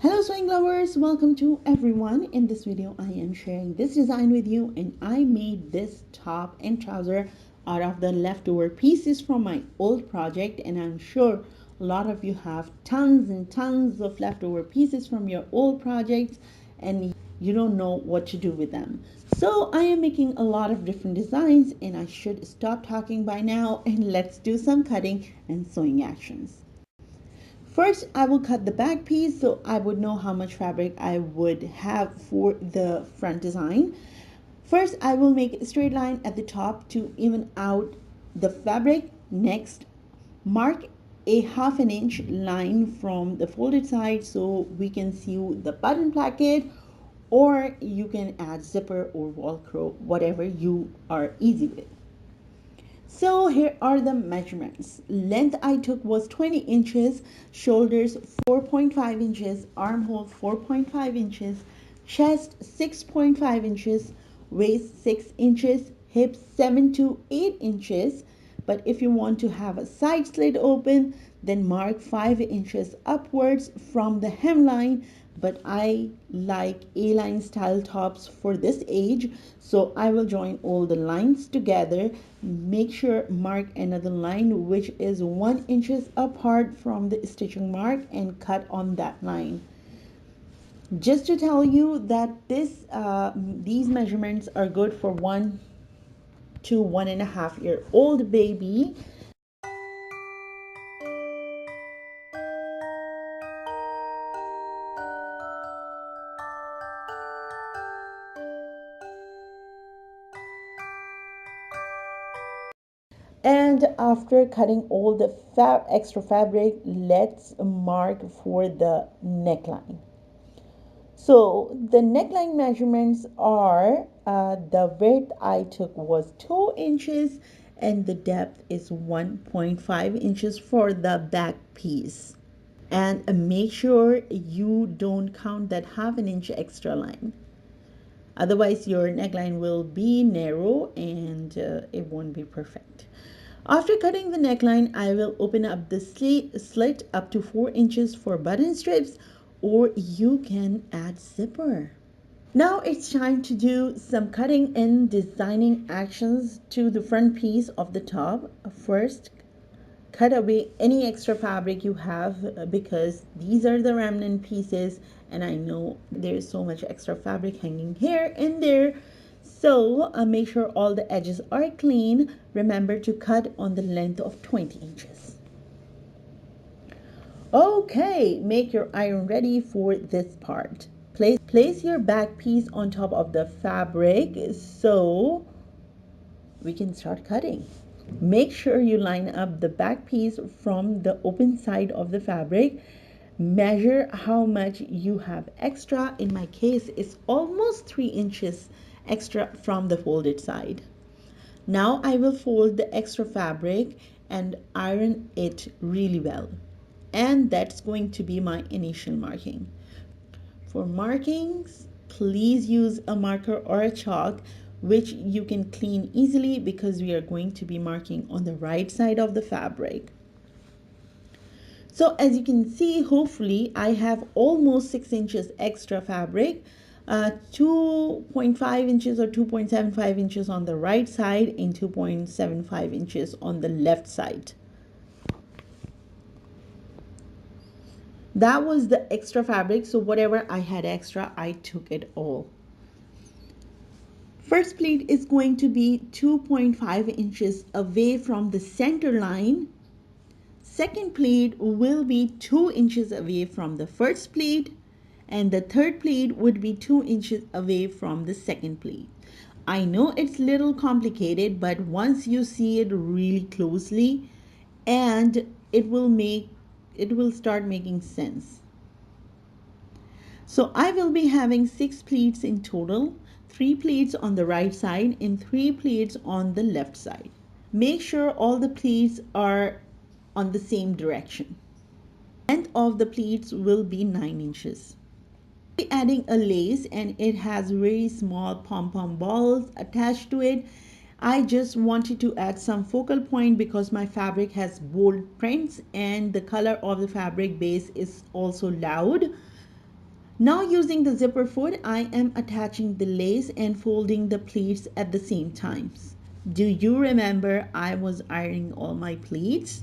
Hello sewing lovers, welcome to everyone. In this video I am sharing this design with you, and I made this top and trouser out of the leftover pieces from my old project, and I'm sure a lot of you have tons and tons of leftover pieces from your old projects and you don't know what to do with them. So I am making a lot of different designs, and I should stop talking by now and let's do some cutting and sewing actions. First, I will cut the back piece so I would know how much fabric I would have for the front design. First, I will make a straight line at the top to even out the fabric. Next, mark a half an inch line from the folded side so we can sew the button placket, or you can add zipper or velcro, whatever you are easy with. So here are the measurements. Length I took was 20 inches, shoulders 4.5 inches, armhole 4.5 inches, chest 6.5 inches, waist 6 inches, hips 7 to 8 inches. But if you want to have a side slit open, then mark 5 inches upwards from the hemline. But I like A-line style tops for this age, so I will join all the lines together. Make sure mark another line which is 1 inches apart from the stitching mark and cut on that line. Just to tell you that these measurements are good for 1 to 1.5 year old baby. And after cutting all the extra fabric, let's mark for the neckline. So the neckline measurements are the width I took was 2 inches and the depth is 1.5 inches for the back piece. And make sure you don't count that half an inch extra line. Otherwise your neckline will be narrow and it won't be perfect. After cutting the neckline, I will open up the slit up to 4 inches for button strips, or you can add zipper. Now it's time to do some cutting and designing actions to the front piece of the top. First, cut away any extra fabric you have because these are the remnant pieces, and I know there's so much extra fabric hanging here and there. So make sure all the edges are clean. Remember to cut on the length of 20 inches. Okay, make your iron ready for this part. Place your back piece on top of the fabric so we can start cutting. Make sure you line up the back piece from the open side of the fabric. Measure how much you have extra. In my case, it's almost 3 inches extra from the folded side. Now I will fold the extra fabric and iron it really well. And that's going to be my initial marking. For markings, please use a marker or a chalk which you can clean easily because we are going to be marking on the right side of the fabric. So as you can see, hopefully I have almost 6 inches extra fabric, 2.5 inches or 2.75 inches on the right side and 2.75 inches on the left side. That was the extra fabric, so whatever I had extra, I took it all. First pleat is going to be 2.5 inches away from the center line. Second pleat will be 2 inches away from the first pleat, and the third pleat would be 2 inches away from the second pleat. I know it's a little complicated, but once you see it really closely, and it will start making sense. So I will be having 6 pleats in total, 3 pleats on the right side and 3 pleats on the left side. Make sure all the pleats are on the same direction. Length of the pleats will be 9 inches. I'll be adding a lace, and it has very small pom-pom balls attached to it. I just wanted to add some focal point because my fabric has bold prints and the color of the fabric base is also loud. Now using the zipper foot, I am attaching the lace and folding the pleats at the same times. Do you remember I was ironing all my pleats?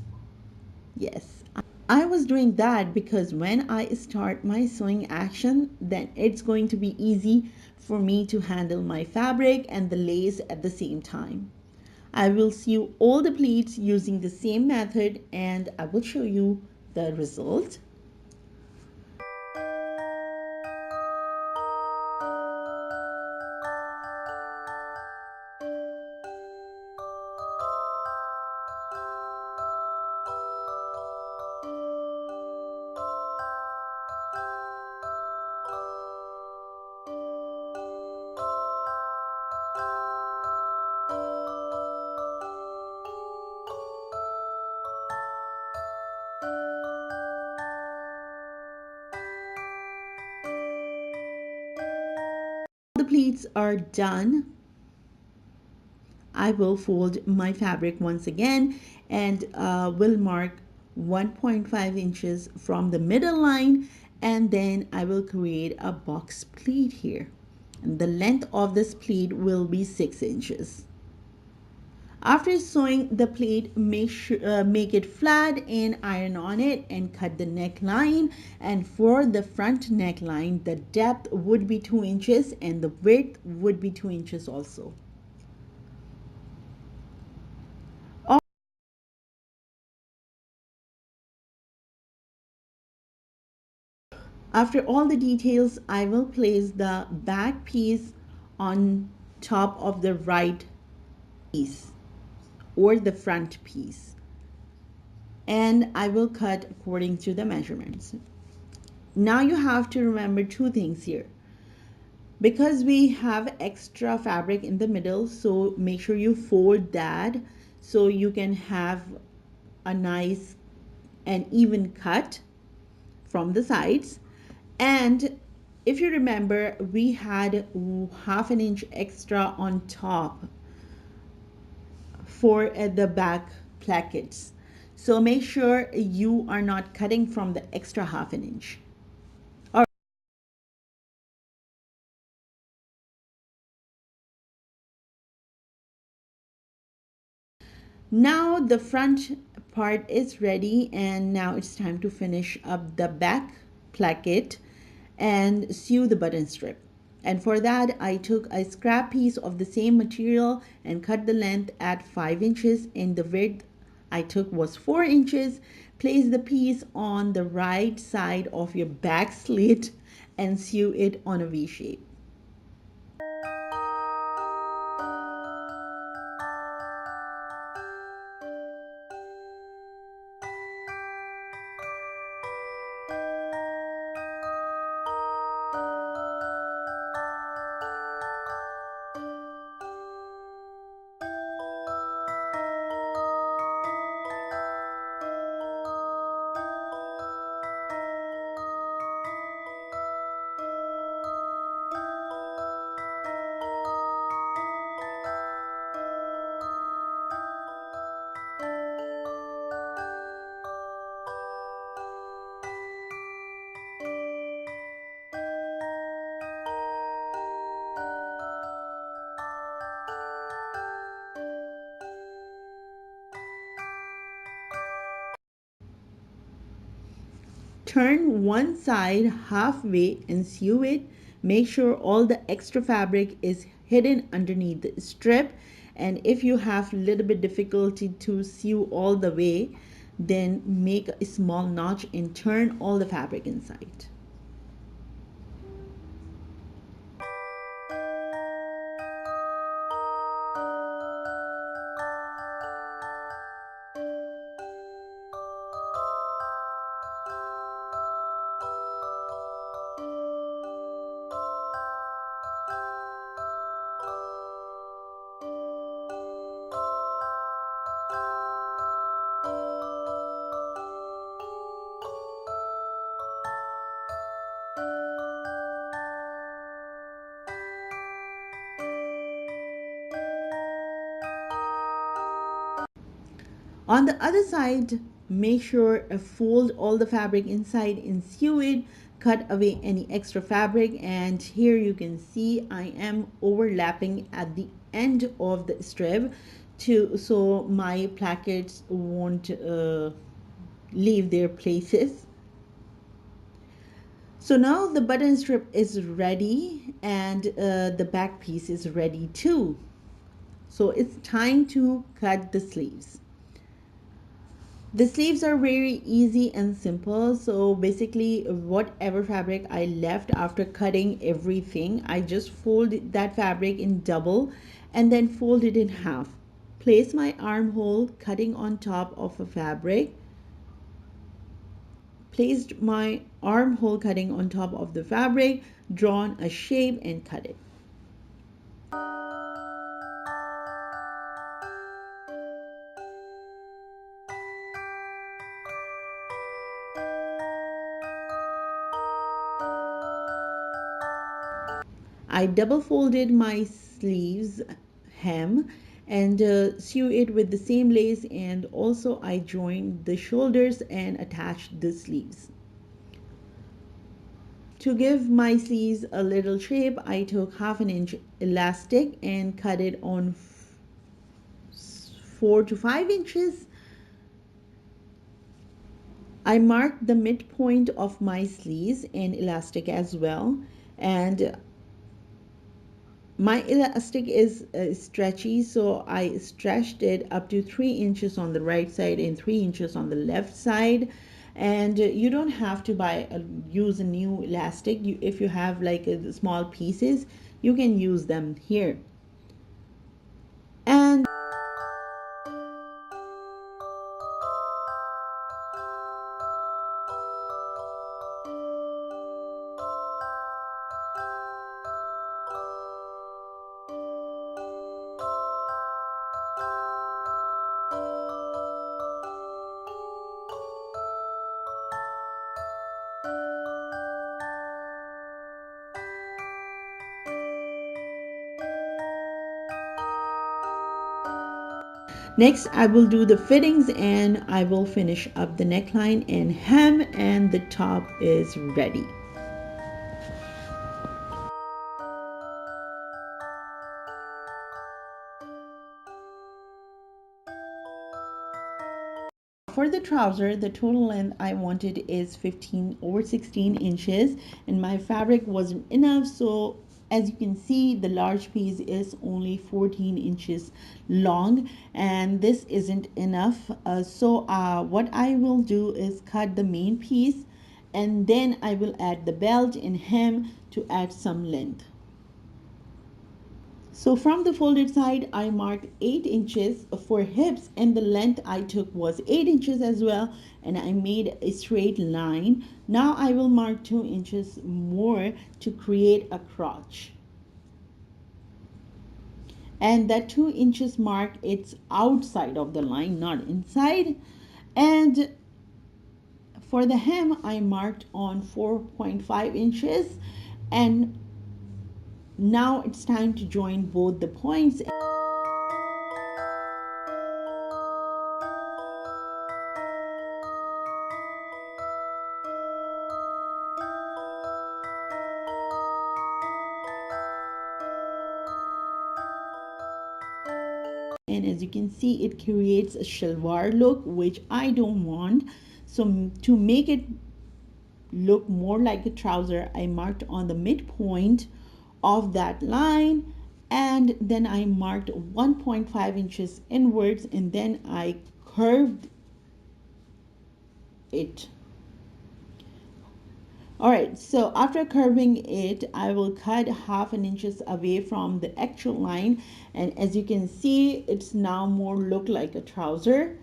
Yes. I was doing that because when I start my sewing action, then it's going to be easy for me to handle my fabric and the lace at the same time. I will sew all the pleats using the same method and I will show you the result. The pleats are done. I will fold my fabric once again and will mark 1.5 inches from the middle line, and then I will create a box pleat here. And the length of this pleat will be 6 inches. After sewing the pleat, make it flat and iron on it and cut the neckline. And for the front neckline, the depth would be 2 inches and the width would be 2 inches also. After all the details, I will place the back piece on top of the right piece or the front piece, and I will cut according to the measurements. Now you have to remember two things here. Because we have extra fabric in the middle, so make sure you fold that so you can have a nice and even cut from the sides. And if you remember, we had half an inch extra on top for the back plackets. So make sure you are not cutting from the extra half an inch. All Now the front part is ready, and now it's time to finish up the back placket and sew the button strip. And for that, I took a scrap piece of the same material and cut the length at 5 inches, and the width I took was 4 inches. Place the piece on the right side of your back slit and sew it on a V shape. Turn one side halfway and sew it. Make sure all the extra fabric is hidden underneath the strip. And if you have a little bit difficulty to sew all the way, then make a small notch and turn all the fabric inside. On the other side, Make sure fold all the fabric inside and sew it. Cut away any extra fabric, and here you can see I am overlapping at the end of the strip to so my plackets won't leave their places. So now the button strip is ready, and the back piece is ready too. So it's time to cut the sleeves. The sleeves are very easy and simple. So basically whatever fabric I left after cutting everything, I just fold that fabric in double and then fold it in half. Place my armhole cutting on top of a fabric. Placed my armhole cutting on top of the fabric, drawn a shape and cut it. I double folded my sleeves hem and sew it with the same lace, and also I joined the shoulders and attached the sleeves. To give my sleeves a little shape, I took 1/2 inch elastic and cut it on 4 to 5 inches. I marked the midpoint of my sleeves and elastic as well, and my elastic is stretchy, so I stretched it up to 3 inches on the right side and 3 inches on the left side. And you don't have to use a new elastic. If you have like small pieces, you can use them here. And next, I will do the fittings and I will finish up the neckline and hem, and the top is ready. For the trouser, the total length I wanted is 15 over 16 inches, and my fabric wasn't enough, so as you can see the large piece is only 14 inches long, and this isn't enough. What I will do is cut the main piece, and then I will add the belt and hem to add some length. So from the folded side, I marked 8 inches for hips, and the length I took was 8 inches as well, and I made a straight line. Now I will mark 2 inches more to create a crotch. And that 2 inches mark, it's outside of the line, not inside. And for the hem, I marked on 4.5 inches, and now it's time to join both the points. And as you can see, it creates a shalwar look, which I don't want. So to make it look more like a trouser, I marked on the midpoint of that line, and then I marked 1.5 inches inwards, and then I curved it. All right, so after curving it, I will cut 1/2 inches away from the actual line, and as you can see, it's now more look like a trouser.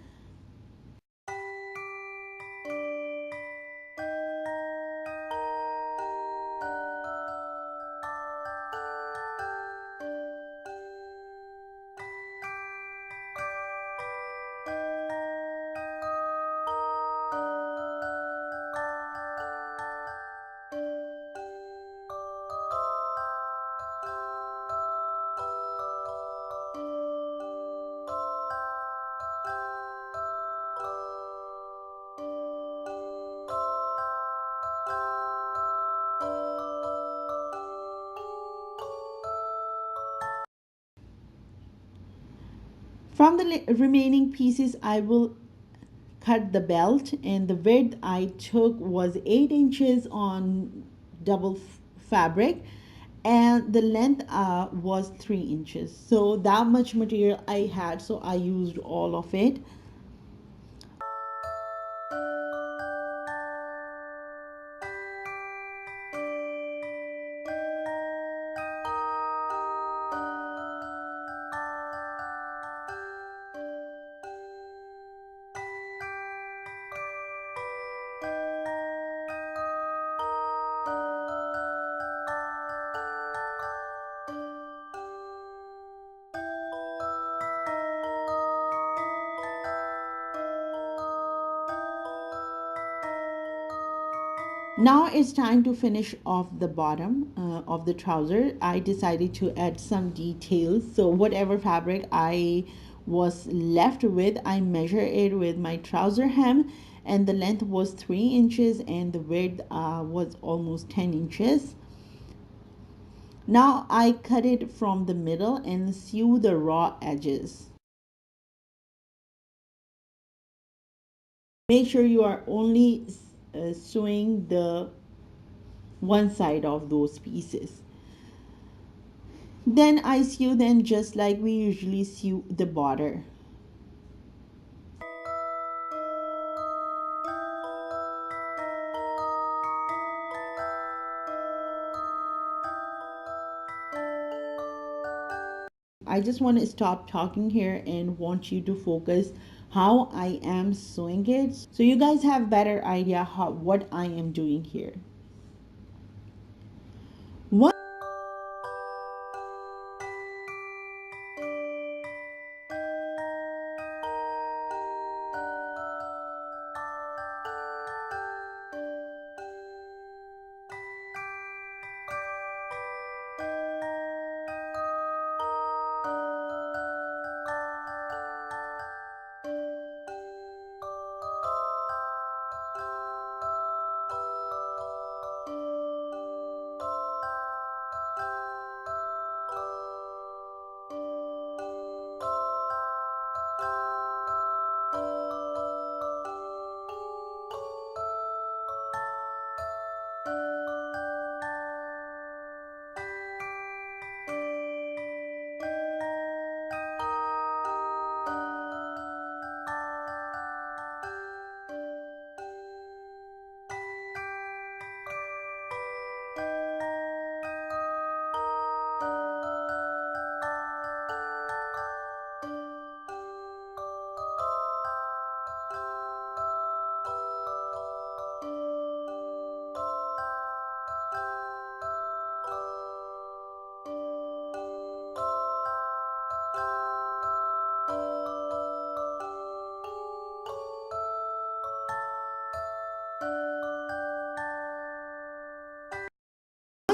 From the remaining pieces, I will cut the belt, and the width I took was 8 inches on double fabric, and the length was 3 inches. So that much material I had, so I used all of it. Now it's time to finish off the bottom of the trouser. I decided to add some details. So whatever fabric I was left with, I measure it with my trouser hem, and the length was 3 inches and the width was almost 10 inches. Now I cut it from the middle and sew the raw edges. Make sure you are only sewing the one side of those pieces. Then I sew them just like we usually sew the border. I just want to stop talking here and want you to focus how I am sewing it, so you guys have better idea what I am doing here. One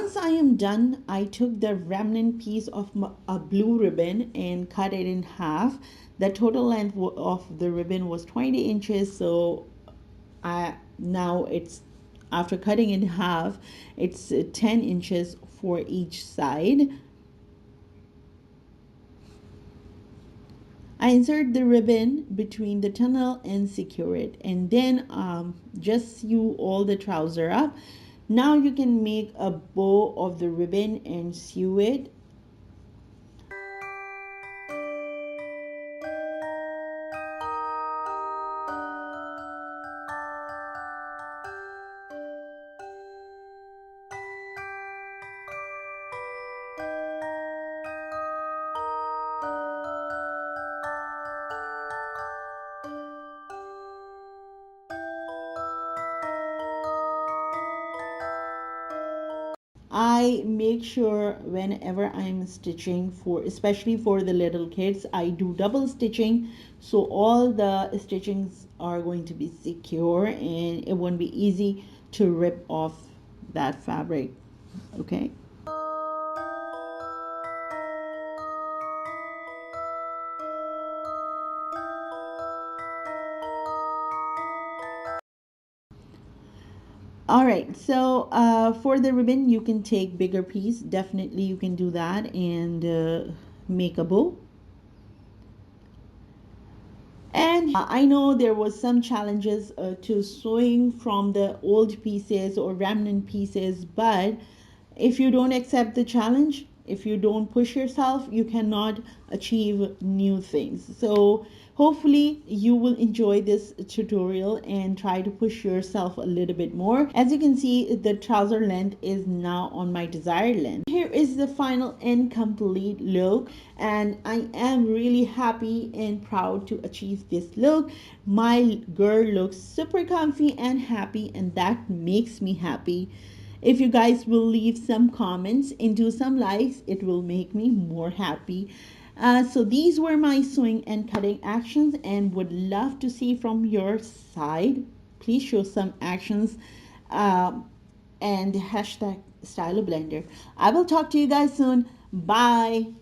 Once I am done, I took the remnant piece of a blue ribbon and cut it in half. The total length of the ribbon was 20 inches, so now it's, after cutting in half, it's 10 inches for each side. I insert the ribbon between the tunnel and secure it, and then just sew all the trouser up. Now you can make a bow of the ribbon and sew it. I make sure whenever I'm stitching, for especially for the little kids, I do double stitching, so all the stitchings are going to be secure and it won't be easy to rip off that fabric. Okay. All right, so for the ribbon, you can take bigger piece. Definitely, you can do that and make a bow. And I know there was some challenges to sewing from the old pieces or remnant pieces, but if you don't accept the challenge, if you don't push yourself, you cannot achieve new things. So hopefully you will enjoy this tutorial and try to push yourself a little bit more. As you can see, the trouser length is now on my desired length. Here is the final and complete look, and I am really happy and proud to achieve this look. My girl looks super comfy and happy, and that makes me happy. If you guys will leave some comments and do some likes, it will make me more happy. So these were my sewing and cutting actions, and would love to see from your side. Please show some actions, and hashtag Styleoblender. I will talk to you guys soon. Bye.